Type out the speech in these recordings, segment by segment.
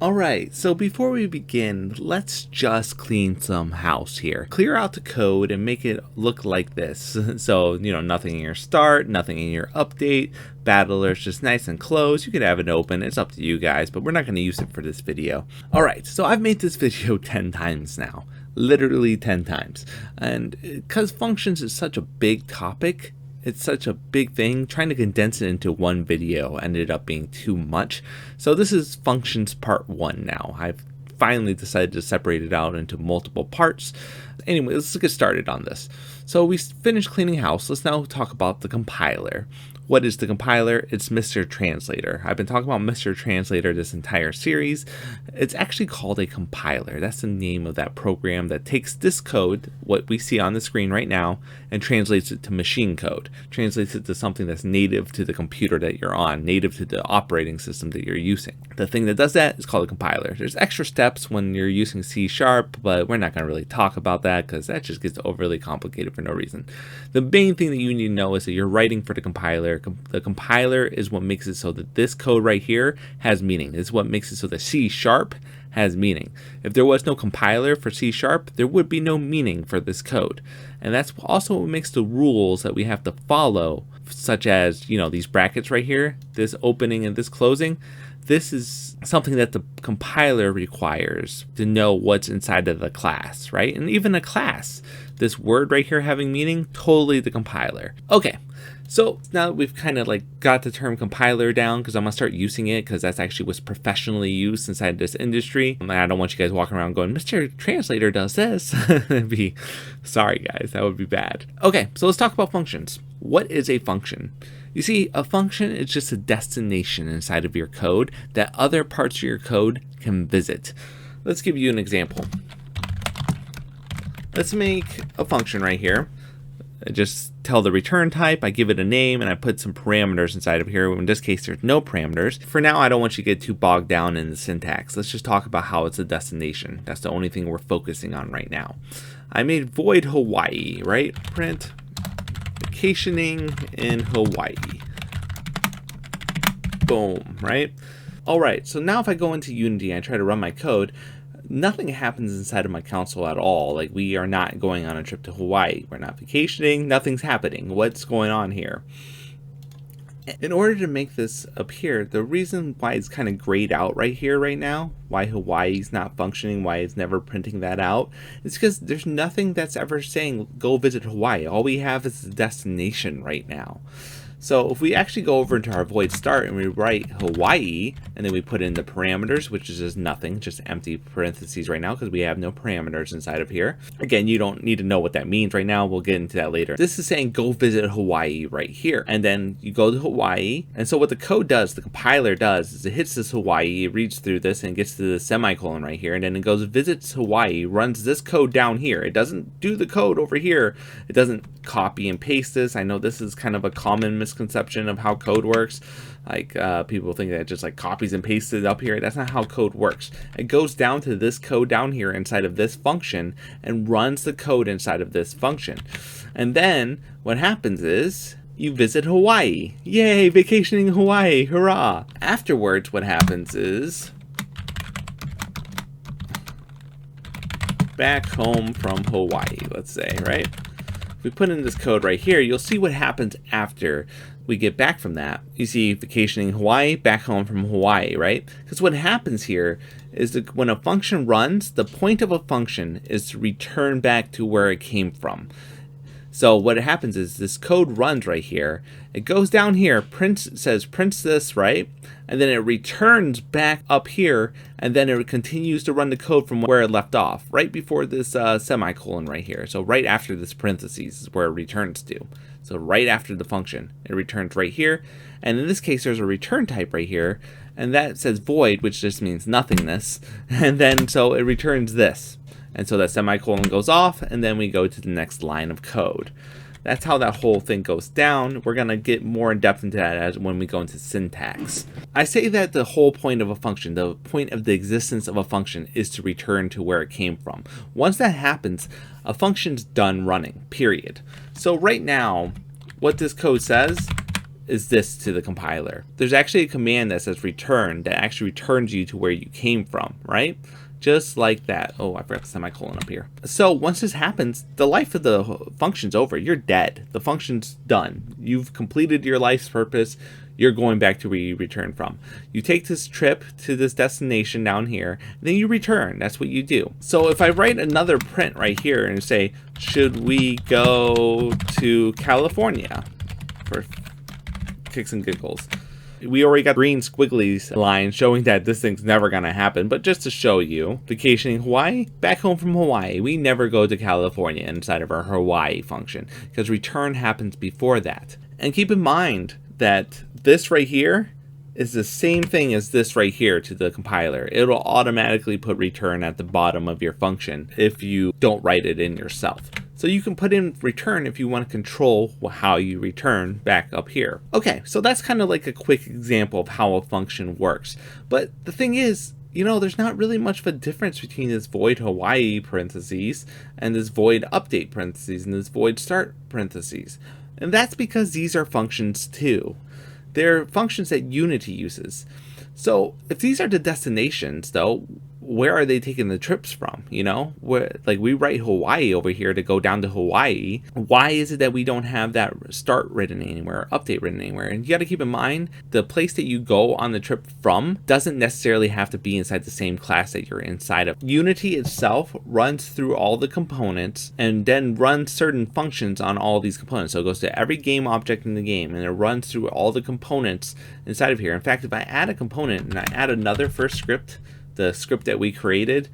Alright, so before we begin, let's just clean some house here. Clear out the code and make it look like this. So, nothing in your start, nothing in your update. Battler's just nice and closed. You could have it open, it's up to you guys, but we're not going to use it for this video. Alright, so I've made this video 10 times now. Literally 10 times. And because functions is such a big topic, it's such a big thing, trying to condense it into one video ended up being too much. So this is functions part 1 now. I've finally decided to separate it out into multiple parts. Anyway, let's get started on this. So we finished cleaning house. Let's now talk about the compiler. What is the compiler? It's Mr. Translator. I've been talking about Mr. Translator this entire series. It's actually called a compiler. That's the name of that program that takes this code, what we see on the screen right now, and translates it to machine code. Translates it to something that's native to the computer that you're on, native to the operating system that you're using. The thing that does that is called a compiler. There's extra steps when you're using C#, but we're not going to really talk about that because that just gets overly complicated for no reason. The main thing that you need to know is that you're writing for the compiler. The compiler is what makes it so that this code right here has meaning. It's what makes it so that C# has meaning. If there was no compiler for C#, there would be no meaning for this code. And that's also what makes the rules that we have to follow, such as, these brackets right here, this opening and this closing. This is something that the compiler requires to know what's inside of the class, right? And even a class, this word right here having meaning, totally the compiler. Okay, so now that we've kind of got the term compiler down, because I'm going to start using it because that's actually what's professionally used inside this industry. And I don't want you guys walking around going, Mr. Translator does this. Sorry guys, that would be bad. Okay, so let's talk about functions. What is a function? You see, a function is just a destination inside of your code that other parts of your code can visit. Let's give you an example. Let's make a function right here. I just tell the return type, I give it a name, and I put some parameters inside of here. In this case, there's no parameters. For now, I don't want you to get too bogged down in the syntax. Let's just talk about how it's a destination. That's the only thing we're focusing on right now. I made void Hawaii, right? Print vacationing in Hawaii. Boom, right? All right, so now if I go into Unity and I try to run my code, nothing happens inside of my console at all. We are not going on a trip to Hawaii. We're not vacationing. Nothing's happening. What's going on here? In order to make this appear, the reason why it's kind of grayed out right here right now, why Hawaii's not functioning, why it's never printing that out, is because there's nothing that's ever saying go visit Hawaii. All we have is the destination right now. So if we actually go over into our void start and we write Hawaii, and then we put in the parameters, which is just nothing, just empty parentheses right now because we have no parameters inside of here. Again, you don't need to know what that means right now. We'll get into that later. This is saying go visit Hawaii right here. And then you go to Hawaii. And so what the code does, the compiler does, is it hits this Hawaii, it reads through this and gets to the semicolon right here. And then it goes visits Hawaii, runs this code down here. It doesn't do the code over here. It doesn't copy and paste this. I know this is kind of a common misconception of how code works. People think that it just copies and pastes it up here. That's not how code works. It goes down to this code down here inside of this function and runs the code inside of this function. And then what happens is you visit Hawaii. Yay, vacationing in Hawaii, hurrah. Afterwards, what happens is back home from Hawaii, let's say, right? If we put in this code right here, you'll see what happens after we get back from that. You see vacationing in Hawaii, back home from Hawaii, right? Because what happens here is that when a function runs, the point of a function is to return back to where it came from. So what happens is this code runs right here. It goes down here, says prints this, right? And then it returns back up here, and then it continues to run the code from where it left off, right before this semicolon right here. So right after this parentheses is where it returns to. So right after the function, it returns right here. And in this case, there's a return type right here, and that says void, which just means nothingness. And then so it returns this. And so that semicolon goes off, and then we go to the next line of code. That's how that whole thing goes down. We're going to get more in depth into that when we go into syntax. I say that the whole point of a function, the point of the existence of a function, is to return to where it came from. Once that happens, a function's done running, period. So right now, what this code says is this to the compiler. There's actually a command that says return that actually returns you to where you came from, right? Just like that. Oh, I forgot the semicolon up here. So once this happens, the life of the function's over. You're dead. The function's done. You've completed your life's purpose. You're going back to where you returned from. You take this trip to this destination down here, and then you return. That's what you do. So if I write another print right here and say, should we go to California? For kicks and giggles. We already got green squiggly line showing that this thing's never gonna happen, but just to show you, vacationing Hawaii, back home from Hawaii, we never go to California inside of our Hawaii function, because return happens before that. And keep in mind that this right here is the same thing as this right here to the compiler. It'll automatically put return at the bottom of your function if you don't write it in yourself. So you can put in return if you want to control how you return back up here. Okay, so that's kind of like a quick example of how a function works. But the thing is, you know, there's not really much of a difference between this void Hawaii parentheses and this void update parentheses and this void start parentheses. And that's because these are functions too. They're functions that Unity uses. So if these are the destinations though, where are they taking the trips from? You know, where, like, we write Hawaii over here to go down to Hawaii. Why is it that we don't have that start written anywhere, or update written anywhere? And you got to keep in mind, the place that you go on the trip from doesn't necessarily have to be inside the same class that you're inside of. Unity itself runs through all the components and then runs certain functions on all these components. So it goes to every game object in the game and it runs through all the components inside of here. In fact, if I add a component and I add another first script, the script that we created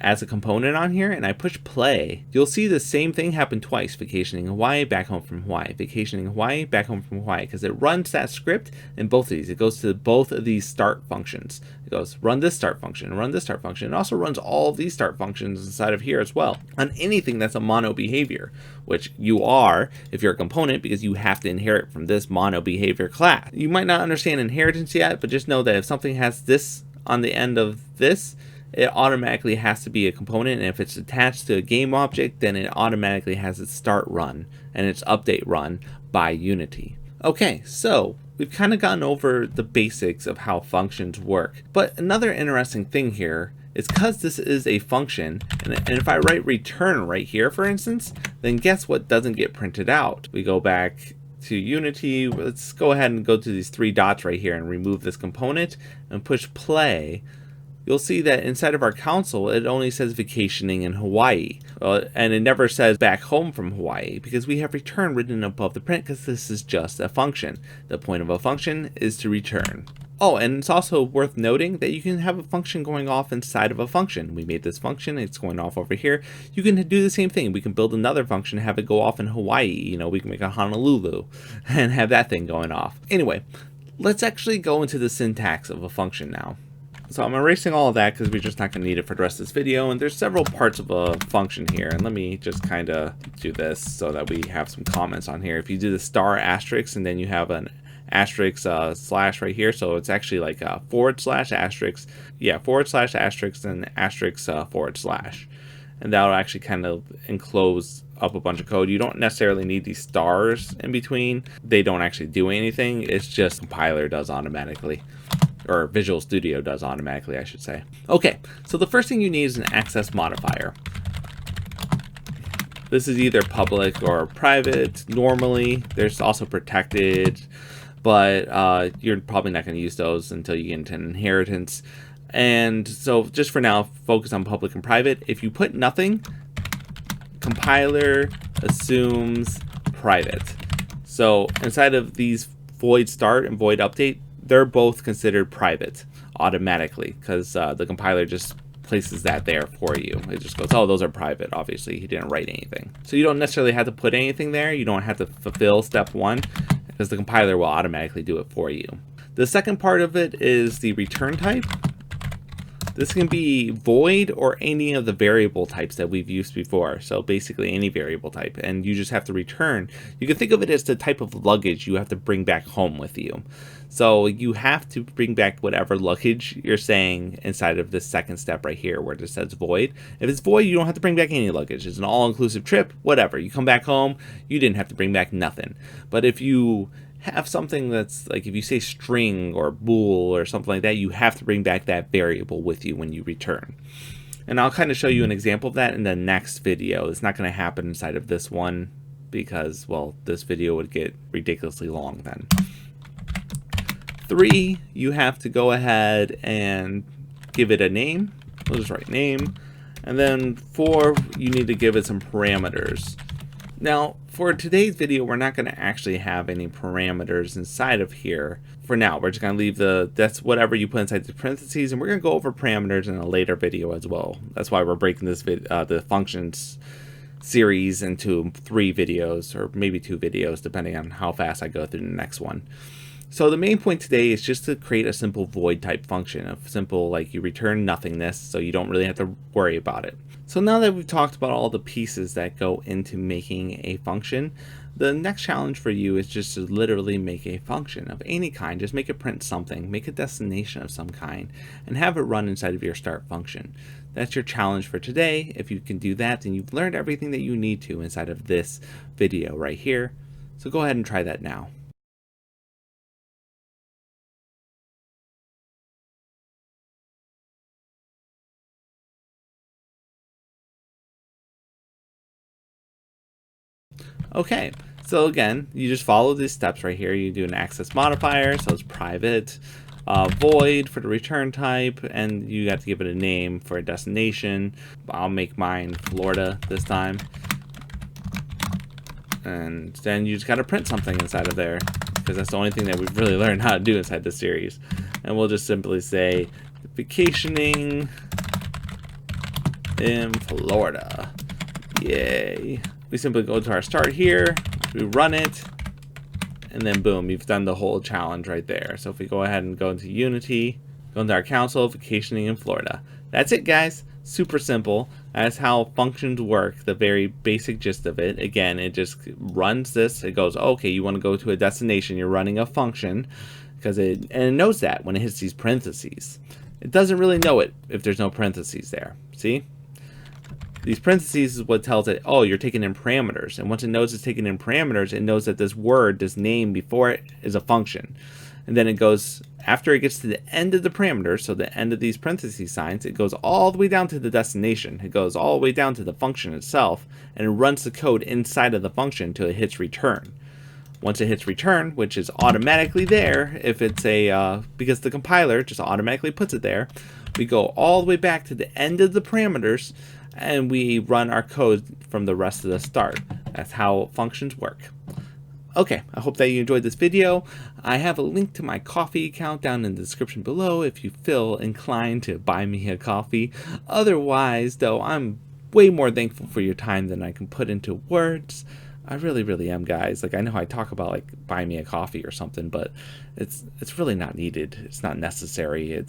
as a component on here, and I push play, you'll see the same thing happen twice. Vacationing Hawaii, back home from Hawaii. Vacationing Hawaii, back home from Hawaii. Because it runs that script in both of these. It goes to both of these start functions. It goes run this start function, run this start function. It also runs all of these start functions inside of here as well on anything that's a mono behavior, which you are if you're a component, because you have to inherit from this mono behavior class. You might not understand inheritance yet, but just know that if something has this on the end of this, it automatically has to be a component, and if it's attached to a game object, then it automatically has its start run and its update run by Unity. Okay, so we've kind of gone over the basics of how functions work, but another interesting thing here is because this is a function, and if I write return right here, for instance, then guess what doesn't get printed out? We go back to Unity. Let's go ahead and go to these three dots right here and remove this component and push play. You'll see that inside of our console, it only says vacationing in Hawaii. And it never says back home from Hawaii, because we have return written above the print, because this is just a function. The point of a function is to return. Oh, and it's also worth noting that you can have a function going off inside of a function. We made this function, it's going off over here. You can do the same thing. We can build another function, have it go off in Hawaii. You know, we can make a Honolulu and have that thing going off. Anyway, let's actually go into the syntax of a function now. So I'm erasing all of that because we're just not going to need it for the rest of this video, and there's several parts of a function here, and let me just kind of do this so that we have some comments on here. If you do the star asterisk and then you have an asterisk slash right here, so it's actually like a forward slash asterisk, yeah, forward slash asterisk and asterisk forward slash, and that'll actually kind of enclose up a bunch of code. You don't necessarily need these stars in between. They don't actually do anything. It's just compiler does automatically, or Visual Studio does automatically, I should say. Okay, so the first thing you need is an access modifier. This is either public or private. Normally, there's also protected, but you're probably not going to use those until you get into inheritance. And so just for now, focus on public and private. If you put nothing, compiler assumes private. So inside of these void start and void update, they're both considered private automatically, because the compiler just places that there for you. It just goes, oh, those are private. Obviously, he didn't write anything. So you don't necessarily have to put anything there. You don't have to fulfill step one, because the compiler will automatically do it for you. The second part of it is the return type. This can be void or any of the variable types that we've used before. So basically any variable type, and you just have to return. You can think of it as the type of luggage you have to bring back home with you. So you have to bring back whatever luggage you're saying inside of this second step right here where it says void. If it's void, you don't have to bring back any luggage. It's an all-inclusive trip, whatever. You come back home, you didn't have to bring back nothing. But if you have something that's like, if you say string or bool or something like that, you have to bring back that variable with you when you return. And I'll kind of show you an example of that in the next video. It's not going to happen inside of this one because, well, this video would get ridiculously long then. 3, you have to go ahead and give it a name. We'll just write name. And then 4, you need to give it some parameters. Now, for today's video, we're not going to actually have any parameters inside of here. For now, we're just going to leave that's whatever you put inside the parentheses, and we're going to go over parameters in a later video as well. That's why we're breaking this the functions series into 3 videos, or maybe 2 videos, depending on how fast I go through the next one. So the main point today is just to create a simple void type function, a simple, like, you return nothingness, so you don't really have to worry about it. So now that we've talked about all the pieces that go into making a function, the next challenge for you is just to literally make a function of any kind. Just make it print something, make a destination of some kind, and have it run inside of your start function. That's your challenge for today. If you can do that, then you've learned everything that you need to inside of this video right here. So go ahead and try that now. Okay, so again, you just follow these steps right here. You do an access modifier, so it's private, void for the return type, and you have to give it a name for a destination. I'll make mine Florida this time. And then you just gotta print something inside of there, because that's the only thing that we've really learned how to do inside this series. And we'll just simply say vacationing in Florida. Yay. We simply go to our start here, we run it, and then boom, you've done the whole challenge right there. So if we go ahead and go into Unity, go into our console, vacationing in Florida. That's it, guys. Super simple. That's how functions work, the very basic gist of it. Again, it just runs this. It goes, okay, you want to go to a destination, you're running a function, because it knows that when it hits these parentheses. It doesn't really know it if there's no parentheses there. See? These parentheses is what tells it, oh, you're taking in parameters. And once it knows it's taking in parameters, it knows that this word, this name before it, is a function. And then it goes, after it gets to the end of the parameters, so the end of these parentheses signs, it goes all the way down to the destination. It goes all the way down to the function itself, and it runs the code inside of the function until it hits return. Once it hits return, which is automatically there, if it's because the compiler just automatically puts it there, we go all the way back to the end of the parameters, and we run our code from the rest of the start. That's how functions work. Okay, I hope that you enjoyed this video. I have a link to my Ko-fi account down in the description below if you feel inclined to buy me a coffee. Otherwise, though, I'm way more thankful for your time than I can put into words. I really, really am, guys. Like, I know I talk about, like, buy me a coffee or something, but it's really not needed. It's not necessary.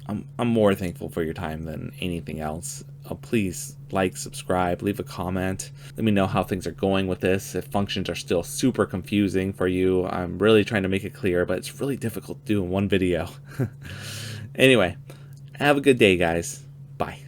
I'm more thankful for your time than anything else. Please like, subscribe, leave a comment. Let me know how things are going with this. If functions are still super confusing for you, I'm really trying to make it clear, but it's really difficult to do in one video. Anyway, have a good day, guys. Bye.